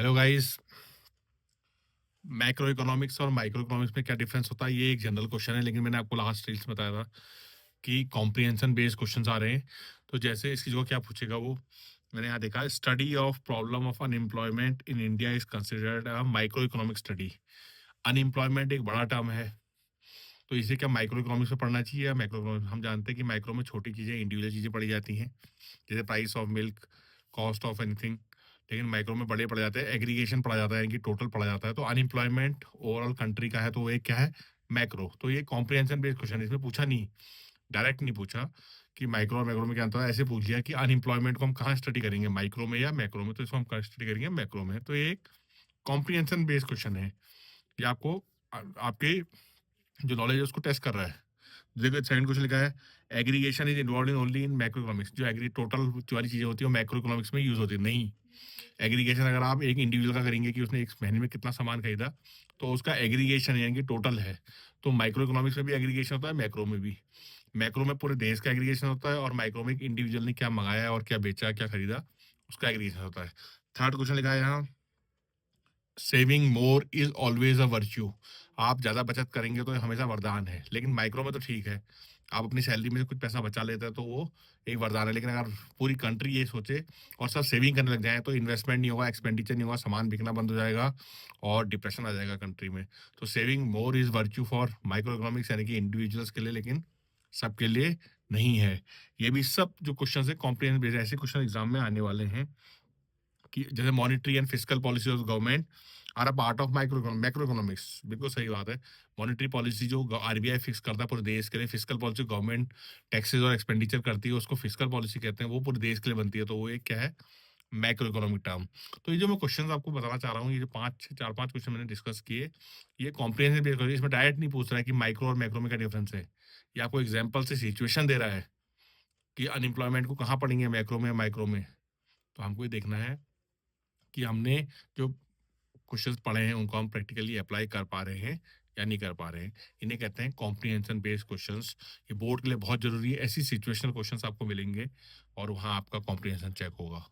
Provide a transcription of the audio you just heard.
Hello guys. Macro economics और micro economics में क्या डिफरेंस होता है, ये एक जनरल क्वेश्चन है, लेकिन मैंने आपको लास्ट रील्स में बताया था कि कॉम्प्रिहेंशन बेस्ड क्वेश्चंस आ रहे हैं। तो जैसे इसकी जो क्या पूछेगा वो मैंने यहाँ देखा, study of problem of unemployment in India is considered a micro economic study. Unemployment एक बड़ा टर्म है, तो इसे क्या माइक्रो इकोनॉमिक्स में पढ़ना चाहिए या मैक्रो इकोनॉमिक्स? हम जानते हैं कि माइक्रो में छोटी चीज़ें, इंडिविजुअल चीज़ें पढ़ी जाती हैं, जैसे price of milk, cost of anything. लेकिन माइक्रो में बड़े पड़ जाते हैं, एग्रीगेशन पढ़ा जाता है, यानी कि टोटल पढ़ा जाता है। तो अनएम्प्लॉयमेंट ओवरऑल कंट्री का है, तो वो एक क्या है, मैक्रो। तो ये कॉम्प्रिहेंशन बेस्ड क्वेश्चन है, इसमें पूछा नहीं, डायरेक्ट नहीं पूछा कि माइक्रो और मैक्रो में क्या अंतर है। ऐसे पूछ लिया कि अनएम्प्लॉयमेंट को हम कहाँ स्टडी करेंगे, माइक्रो में या मैक्रो में? तो इसको हम कहाँ स्टडी करेंगे, मैक्रो में। तो ये एक कॉम्प्रिहेंशन बेस्ड क्वेश्चन है, ये आपको आपके जो नॉलेज है उसको टेस्ट कर रहा है। देखो सेकंड क्वेश्चन लिखा है, aggregation is involve in only in macro economics. जो एग्री टोटल जो वाली चीजें होती है वो मैक्रो इकोनॉमिक्स में यूज होती है? नहीं। एग्रीगेशन अगर आप एक इंडिविजुअल का करेंगे कि उसने एक महीने में कितना सामान खरीदा, तो उसका एग्रीगेशन यानी कि टोटल है। तो माइक्रो इकोनॉमिक्स में भी एग्रीगेशन होता है, मैक्रो में भी। मैक्रो में पूरे देश का एग्रीगेशन होता है, और माइक्रो में एक इंडिविजुअल ने क्या मंगाया और क्या बेचा, क्या खरीदा, उसका एग्रीगेशन होता है। थर्ड क्वेश्चन लिखा है यहाँ, saving more is always a virtue. आप ज्यादा बचत करेंगे तो ये हमेशा वरदान है, लेकिन माइक्रो में तो ठीक है, आप अपनी सैलरी में से कुछ पैसा बचा लेते हैं तो वो एक वरदान है। लेकिन अगर पूरी कंट्री ये सोचे और सब सेविंग करने लग जाए, तो इन्वेस्टमेंट नहीं होगा, एक्सपेंडिचर नहीं होगा, सामान बिकना बंद हो जाएगा और डिप्रेशन आ जाएगा कंट्री में। तो saving more is virtue for micro economics, यानी कि इंडिविजुअल्स के लिए, लेकिन सबके लिए नहीं है। ये भी सब जो क्वेश्चन है कॉम्प्रिहेंसिव बेस्ड, ऐसे क्वेश्चन एग्जाम में आने वाले हैं कि जैसे monetary and fiscal policy of government are a part of macroeconomics. बिल्कुल सही बात है। मॉनेटरी पॉलिसी जो आरबीआई फिक्स करता है पूरे देश के लिए, फिस्कल पॉलिसी गवर्नमेंट टैक्सेस और एक्सपेंडिचर करती है, उसको फिस्कल पॉलिसी कहते हैं, वो पूरे देश के लिए बनती है। तो वो एक क्या है, मैक्रो इकोनॉमिक टर्म। तो ये जो मैं क्वेश्चन आपको बताना चाह रहा हूँ, ये जो पांच चार पांच क्वेश्चन मैंने डिस्कस किए, ये कॉम्प्रिहेंसिव बेस्ड क्वेश्चन, इसमें डायरेक्ट नहीं पूछ रहा है कि माइक्रो और मैक्रो में क्या डिफरेंस है। ये आपको एग्जाम्पल से सिचुएशन दे रहा है कि अनएम्प्लॉयमेंट को कहाँ पढ़ेंगे, मैक्रो में, माइक्रो में। तो हमको ये देखना है कि हमने जो क्वेश्चंस पढ़े हैं उनको हम प्रैक्टिकली अप्लाई कर पा रहे हैं या नहीं कर पा रहे हैं। इन्हें कहते हैं कॉम्प्रिहेंशन बेस्ड क्वेश्चंस। ये बोर्ड के लिए बहुत जरूरी है, ऐसी सिचुएशनल क्वेश्चंस आपको मिलेंगे और वहाँ आपका कॉम्प्रिहेंशन चेक होगा।